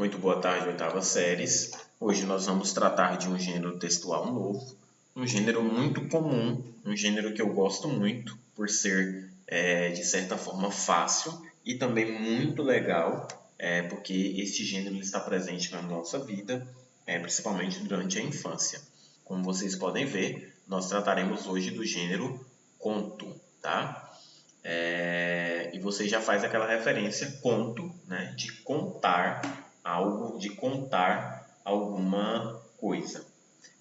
Muito boa tarde, oitavas séries. Hoje nós vamos tratar de um gênero textual novo, um gênero muito comum, um gênero que eu gosto muito por ser, de certa forma, fácil e também muito legal, porque este gênero está presente na nossa vida, principalmente durante a infância. Como vocês podem ver, nós trataremos hoje do gênero conto, tá? E você já faz aquela referência conto, né, de contar algo, de contar alguma coisa.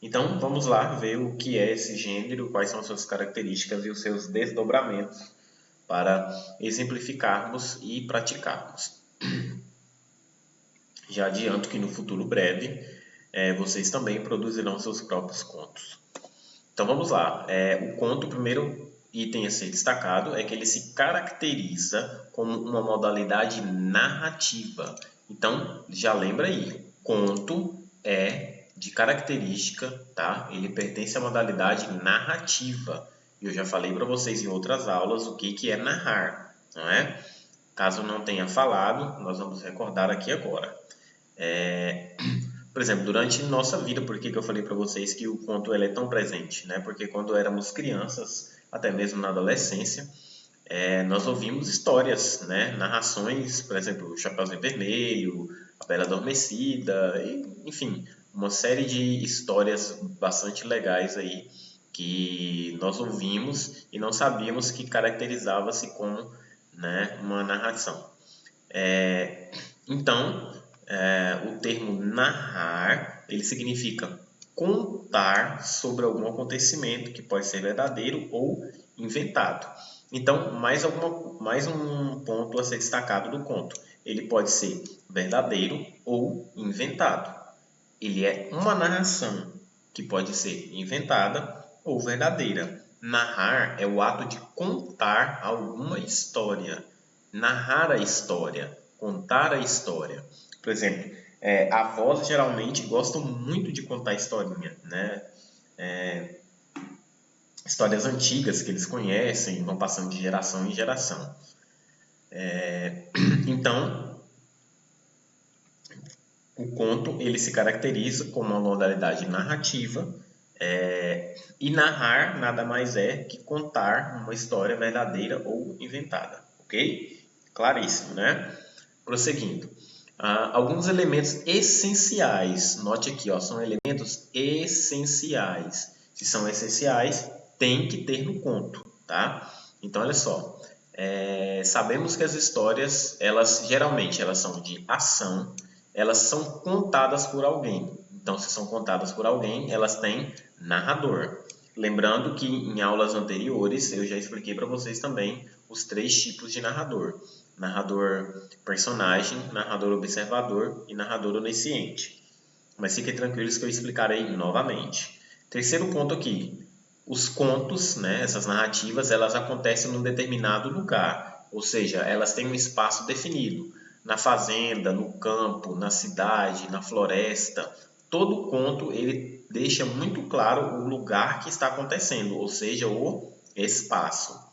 Então vamos lá ver o que é esse gênero, quais são as suas características e os seus desdobramentos para exemplificarmos e praticarmos. Já adianto que no futuro breve vocês também produzirão seus próprios contos. Então vamos lá. O conto, o primeiro item a ser destacado é que ele se caracteriza como uma modalidade narrativa. Então já lembra aí, conto é de característica, tá? Ele pertence à modalidade narrativa. Eu já falei para vocês em outras aulas o que é narrar, não é? Caso não tenha falado, nós vamos recordar aqui agora. Por exemplo, durante nossa vida, por que eu falei para vocês que o conto ele é tão presente, né? Porque quando éramos crianças, até mesmo na adolescência, nós ouvimos histórias, né? Narrações, por exemplo, o Chapeuzinho Vermelho, a Bela Adormecida, enfim, uma série de histórias bastante legais aí que nós ouvimos e não sabíamos que caracterizava-se como, né, uma narração. Então, o termo narrar, ele significa contar sobre algum acontecimento que pode ser verdadeiro ou inventado. Então, mais um ponto a ser destacado do conto. Ele pode ser verdadeiro ou inventado. Ele é uma narração que pode ser inventada ou verdadeira. Narrar é o ato de contar alguma história. Narrar a história, contar a história. Por exemplo, avós geralmente gostam muito de contar historinha, né? Histórias antigas que eles conhecem, vão passando de geração em geração. Então, o conto ele se caracteriza como uma modalidade narrativa, e narrar nada mais é que contar uma história verdadeira ou inventada, ok? Claríssimo, né? Prosseguindo. Alguns elementos essenciais, note aqui, ó, são elementos essenciais. Se são essenciais, tem que ter no conto, tá? Então, olha só, sabemos que as histórias, geralmente elas são de ação, elas são contadas por alguém. Então, se são contadas por alguém, elas têm narrador. Lembrando que em aulas anteriores eu já expliquei para vocês também os 3 tipos de narrador. Narrador personagem, narrador observador e narrador onisciente. Mas fiquem tranquilos que eu explicarei novamente. Terceiro ponto aqui. Os contos, né, essas narrativas, elas acontecem num determinado lugar. Ou seja, elas têm um espaço definido. Na fazenda, no campo, na cidade, na floresta. Todo conto ele deixa muito claro o lugar que está acontecendo, ou seja, o espaço.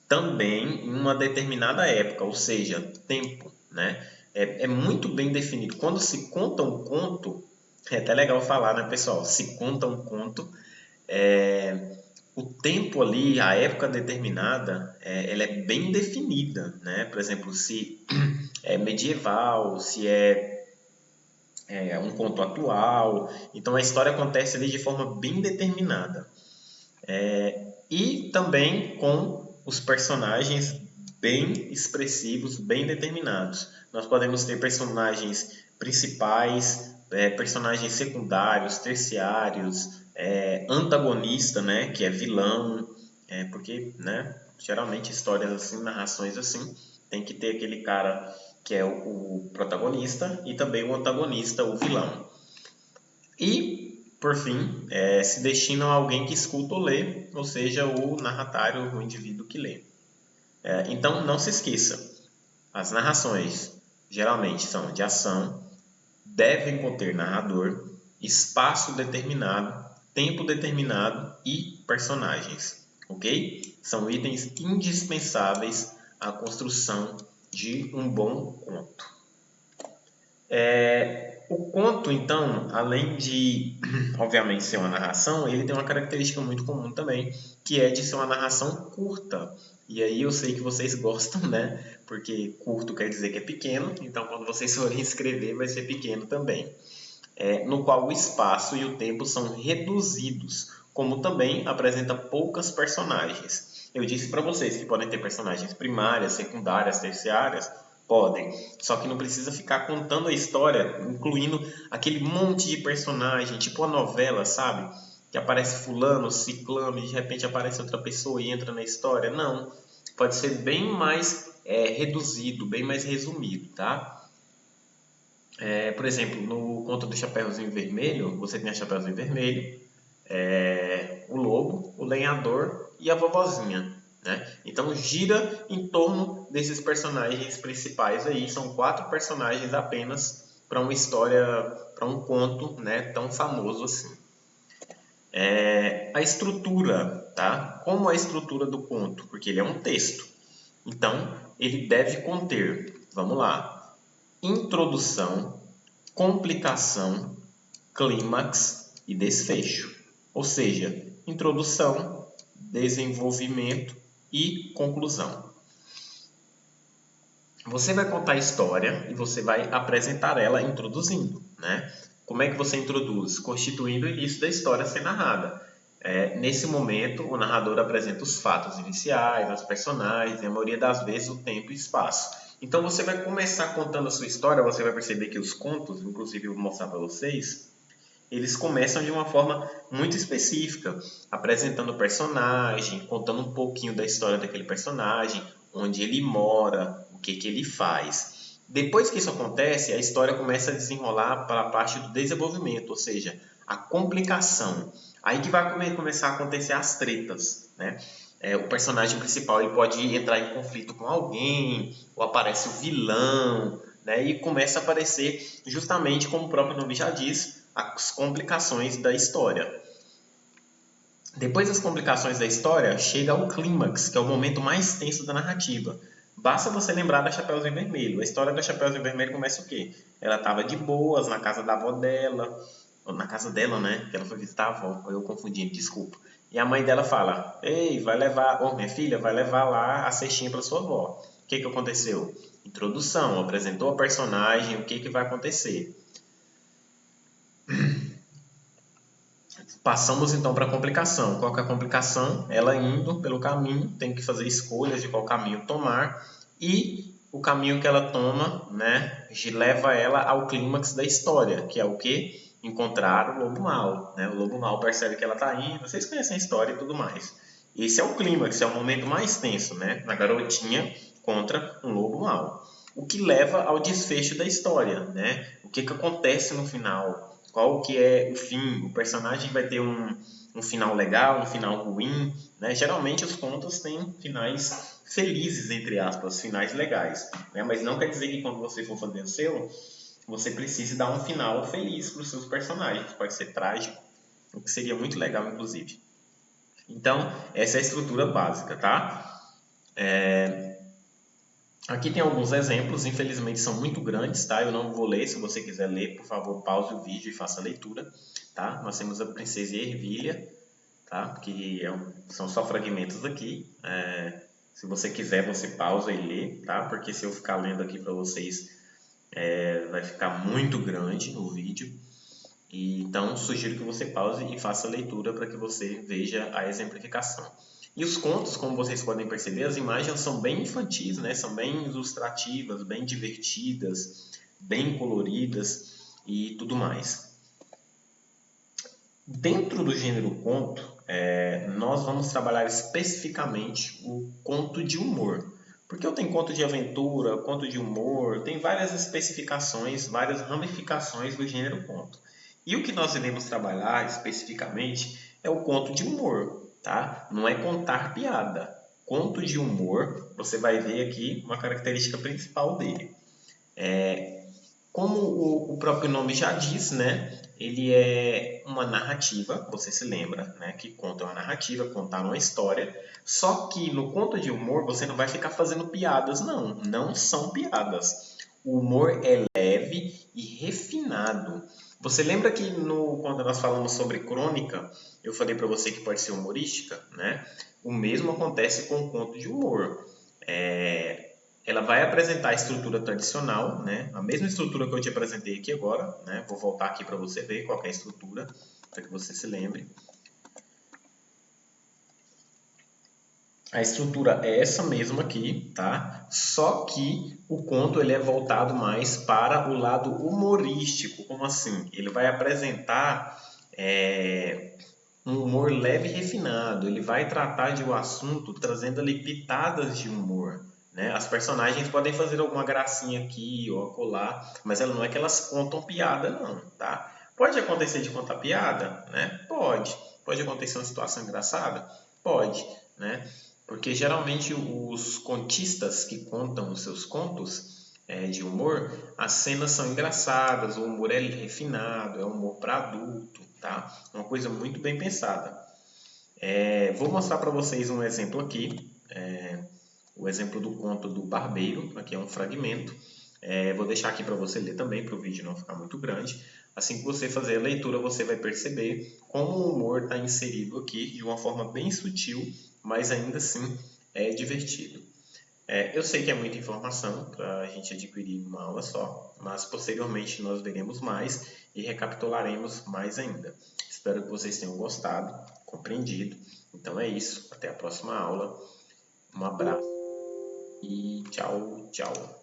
Também em uma determinada época, ou seja, tempo, né? É muito bem definido. Quando se conta um conto, é até legal falar, né, pessoal? Se conta um conto, o tempo ali, a época determinada, ela é bem definida, né? Por exemplo, se é medieval, se é um conto atual. Então a história acontece ali de forma bem determinada. E também com os personagens bem expressivos, bem determinados. Nós podemos ter personagens principais, personagens secundários, terciários, antagonista, né, que é vilão, porque, né, geralmente histórias assim, narrações assim, tem que ter aquele cara que é o protagonista e também o antagonista, o vilão. E, por fim, se destinam a alguém que escuta ou lê, ou seja, o narratário, o indivíduo que lê. Então, não se esqueça, as narrações geralmente são de ação, devem conter narrador, espaço determinado, tempo determinado e personagens, ok? São itens indispensáveis à construção de um bom conto. O conto, então, além de, obviamente, ser uma narração, ele tem uma característica muito comum também, que é de ser uma narração curta. E aí eu sei que vocês gostam, né? Porque curto quer dizer que é pequeno, então quando vocês forem escrever vai ser pequeno também. No qual o espaço e o tempo são reduzidos, como também apresenta poucas personagens. Eu disse para vocês que podem ter personagens primárias, secundárias, terciárias, podem, só que não precisa ficar contando a história, incluindo aquele monte de personagem, tipo a novela, sabe? Que aparece fulano, ciclano, e de repente aparece outra pessoa e entra na história. Não, pode ser bem mais reduzido, bem mais resumido, tá? Por exemplo, no conto do Chapeuzinho Vermelho, você tem a Chapeuzinho Vermelho, o lobo, o lenhador e a vovozinha, né? Então gira em torno desses personagens principais aí. São 4 personagens apenas para uma história, para um conto, né, tão famoso assim. A estrutura, tá? Como a estrutura do conto? Porque ele é um texto. Então, ele deve conter, vamos lá, introdução, complicação, clímax e desfecho. Ou seja, introdução, desenvolvimento e conclusão. Você vai contar a história e você vai apresentar ela introduzindo, né? Como é que você introduz? Constituindo o início da história a ser narrada. Nesse momento, o narrador apresenta os fatos iniciais, os personagens, e a maioria das vezes o tempo e espaço. Então você vai começar contando a sua história, você vai perceber que os contos, inclusive eu vou mostrar para vocês, eles começam de uma forma muito específica, apresentando o personagem, contando um pouquinho da história daquele personagem, onde ele mora, o que ele faz. Depois que isso acontece, a história começa a desenrolar para a parte do desenvolvimento, ou seja, a complicação. Aí que vai começar a acontecer as tretas, né? O personagem principal ele pode entrar em conflito com alguém, ou aparece o vilão, né? E começa a aparecer, justamente como o próprio nome já diz, as complicações da história. Depois das complicações da história, chega ao clímax, que é o momento mais tenso da narrativa. Basta você lembrar da Chapeuzinho Vermelho. A história da Chapeuzinho Vermelho começa o quê? Ela estava de boas na casa da avó dela, ou na casa dela, né? Que ela foi visitar a avó, eu confundi, desculpa. E a mãe dela fala: Ei, vai levar, minha filha, vai levar lá a cestinha para sua avó. O que aconteceu? Introdução, apresentou a personagem, o que vai acontecer. Passamos então para a complicação. Qual que é a complicação? Ela indo pelo caminho, tem que fazer escolhas de qual caminho tomar e o caminho que ela toma, né, leva ela ao clímax da história, que é o quê? Encontrar o lobo mau, né? O lobo mau percebe que ela está indo, vocês conhecem a história e tudo mais. Esse é o clímax, é o momento mais tenso, né? A garotinha contra um lobo mau. O que leva ao desfecho da história, né? O que acontece no final? Qual que é o fim? O personagem vai ter um final legal, um final ruim, né? Geralmente os contos têm finais felizes, entre aspas, finais legais, né? Mas não quer dizer que quando você for fazer o seu, você precise dar um final feliz para os seus personagens. Pode ser trágico, o que seria muito legal, inclusive. Então, essa é a estrutura básica, tá? Aqui tem alguns exemplos, infelizmente são muito grandes, tá? Eu não vou ler, se você quiser ler, por favor, pause o vídeo e faça a leitura, tá? Nós temos a Princesa e a Ervilha, tá? Que são só fragmentos aqui. Se você quiser, você pausa e lê, tá? Porque se eu ficar lendo aqui para vocês, vai ficar muito grande o vídeo. Então, sugiro que você pause e faça a leitura para que você veja a exemplificação. E os contos, como vocês podem perceber, as imagens são bem infantis, né? São bem ilustrativas, bem divertidas, bem coloridas e tudo mais. Dentro do gênero conto, nós vamos trabalhar especificamente o conto de humor. Porque eu tenho conto de aventura, conto de humor, tem várias especificações, várias ramificações do gênero conto. E o que nós iremos trabalhar especificamente é o conto de humor, tá? Não é contar piada. Conto de humor, você vai ver aqui uma característica principal dele. Como o próprio nome já diz, né? Ele é uma narrativa, você se lembra, né? Que conta uma narrativa, contar uma história. Só que no conto de humor você não vai ficar fazendo piadas, não. Não são piadas. O humor é leve e refinado. Você lembra que quando nós falamos sobre crônica, eu falei para você que pode ser humorística, né? O mesmo acontece com o conto de humor. Ela vai apresentar a estrutura tradicional, né? A mesma estrutura que eu te apresentei aqui agora, né? Vou voltar aqui para você ver qual é a estrutura, para que você se lembre. A estrutura é essa mesma aqui, tá? Só que o conto ele é voltado mais para o lado humorístico. Como assim? Ele vai apresentar um humor leve e refinado. Ele vai tratar de um assunto trazendo ali pitadas de humor. Né? As personagens podem fazer alguma gracinha aqui ou acolá, mas ela não é que elas contam piada, não, tá? Pode acontecer de contar piada, né? Pode. Pode acontecer uma situação engraçada? Pode, né? Porque geralmente os contistas que contam os seus contos de humor, as cenas são engraçadas, o humor é refinado, é humor para adulto, tá? Uma coisa muito bem pensada. Vou mostrar para vocês um exemplo aqui, o exemplo do conto do Barbeiro, aqui é um fragmento. Vou deixar aqui para você ler também, para o vídeo não ficar muito grande. Assim que você fazer a leitura, você vai perceber como o humor está inserido aqui de uma forma bem sutil, mas ainda assim é divertido. Eu sei que é muita informação para a gente adquirir uma aula só, mas posteriormente nós veremos mais e recapitularemos mais ainda. Espero que vocês tenham gostado, compreendido. Então é isso, até a próxima aula. Um abraço e tchau, tchau.